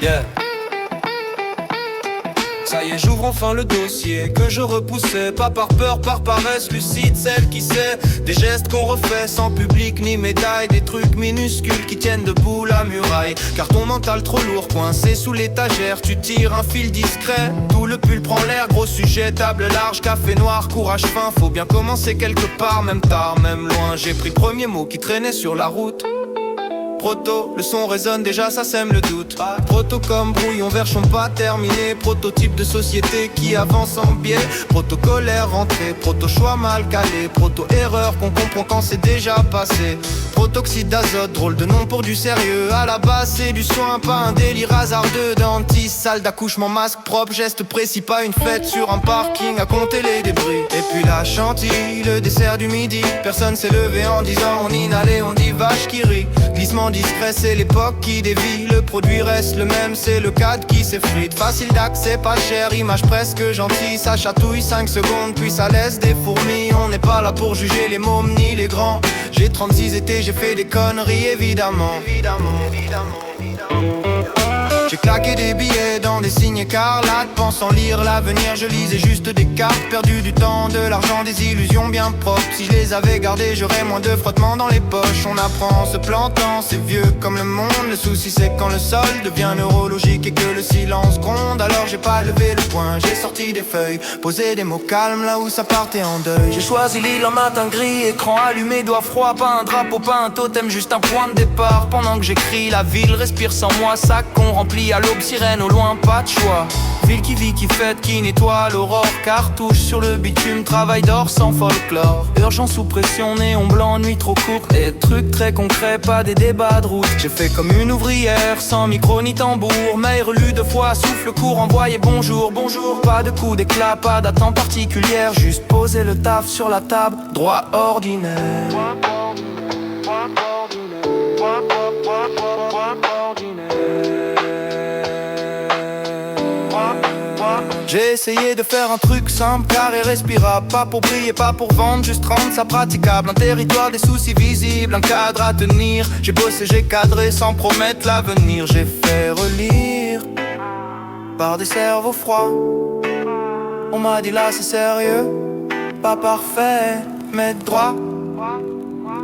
Yeah. Ça y est, j'ouvre enfin le dossier que je repoussais, pas par peur, par paresse, lucide, celle qui sait des gestes qu'on refait sans public ni médaille, des trucs minuscules qui tiennent debout la muraille. Car ton mental trop lourd, coincé sous l'étagère, tu tires un fil discret, tout le pull prend l'air, gros sujet, table large, café noir, courage fin, faut bien commencer quelque part, même tard, même loin. J'ai pris premier mot qui traînait sur la route. Proto, le son résonne déjà, ça sème le doute. Proto comme brouillon version pas terminé. Prototype de société qui avance en biais. Protocolaire rentré, proto choix mal calé. Proto erreur qu'on comprend quand c'est déjà passé. Protoxyde d'azote, drôle de nom pour du sérieux. À la base c'est du soin, pas un délire hasardeux. Dentiste, salle d'accouchement, masque propre, geste précis. Pas une fête sur un parking à compter les débris. Et puis la chantilly, le dessert du midi. Personne s'est levé en disant on inhalait, on dit vache qui rit. Glissement discret, c'est l'époque qui dévie. Le produit reste le même, c'est le cadre qui s'effrite. Facile d'accès, pas cher, image presque gentille. Ça chatouille 5 secondes, puis ça laisse des fourmis. On n'est pas là pour juger les mômes ni les grands. J'ai 36 étés, j'ai fait des conneries, évidemment. J'ai claqué des billets dans des signes écarlates, pensant lire l'avenir, je lisais juste des cartes. Perdu du temps, de l'argent, des illusions bien propres. Si je les avais gardées, j'aurais moins de frottement dans les poches. On apprend en se plantant, c'est vieux comme le monde. Le souci c'est quand le sol devient neurologique et que le silence gronde. Alors j'ai pas levé le poing, j'ai sorti des feuilles, posé des mots calmes là où ça partait en deuil. J'ai choisi l'île en matin gris, écran allumé, doigt froid. Pas un drapeau, pas un totem, juste un point de départ. Pendant que j'écris, la ville respire sans moi. Sac qu'on remplit à l'aube, sirène au loin, pas de choix. Ville qui vit, qui fête, qui nettoie l'aurore. Cartouche sur le bitume, travail d'or sans folklore. Urgence sous pression, néon blanc, nuit trop courte. Des trucs très concrets, pas des débats de route. J'ai fait comme une ouvrière, sans micro ni tambour. Mail relu 2 fois, souffle court, envoyé bonjour, bonjour. Pas de coup d'éclat, pas d'attente particulière. Juste poser le taf sur la table, droit ordinaire. J'ai essayé de faire un truc simple, carré, respirable. Pas pour briller, pas pour vendre, juste rendre ça praticable. Un territoire des soucis visibles, un cadre à tenir. J'ai bossé, j'ai cadré sans promettre l'avenir. J'ai fait relire par des cerveaux froids. On m'a dit là c'est sérieux, pas parfait, mais droit.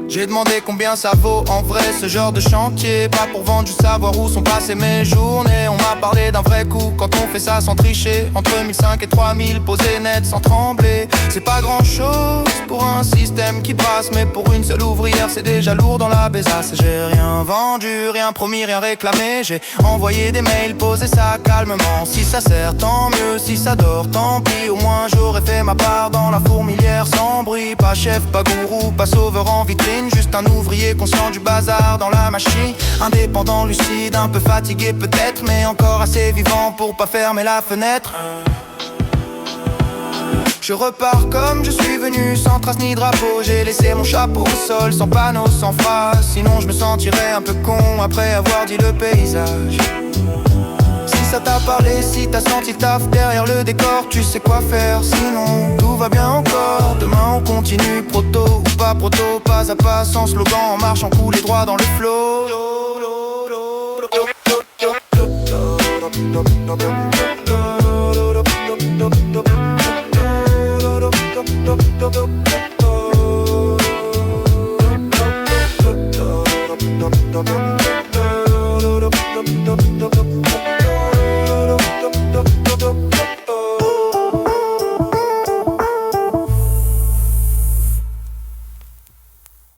J'ai demandé combien ça vaut en vrai ce genre de chantier. Pas pour vendre, juste savoir où sont passées mes journées. On m'a parlé d'un vrai coup quand on fait ça sans tricher. Entre 1005 et 3000 posés net sans trembler. C'est pas grand chose pour un système qui brasse, mais pour une seule ouvrière c'est déjà lourd dans la besace. J'ai rien vendu, rien promis, rien réclamé. J'ai envoyé des mails, posé ça calmement. Si ça sert tant mieux, si ça dort tant pis. Au moins j'aurais fait ma part dans la fourmilière sans bruit. Pas chef, pas gourou, pas sauveur en vitrine. Juste un ouvrier conscient du bazar dans la machine. Indépendant, lucide, un peu fatigué peut-être, mais encore assez vivant pour pas fermer la fenêtre. Je repars comme je suis venu, sans trace ni drapeau. J'ai laissé mon chapeau au sol, sans panneau, sans phrase. Sinon je me sentirais un peu con après avoir dit le paysage. Si ça t'a parlé, si t'as senti le taf derrière le décor, tu sais quoi faire, sinon tout va bien encore. Demain on continue, proto ou pas proto, pas à pas, sans slogan, en marche, en coulé droit dans le flow.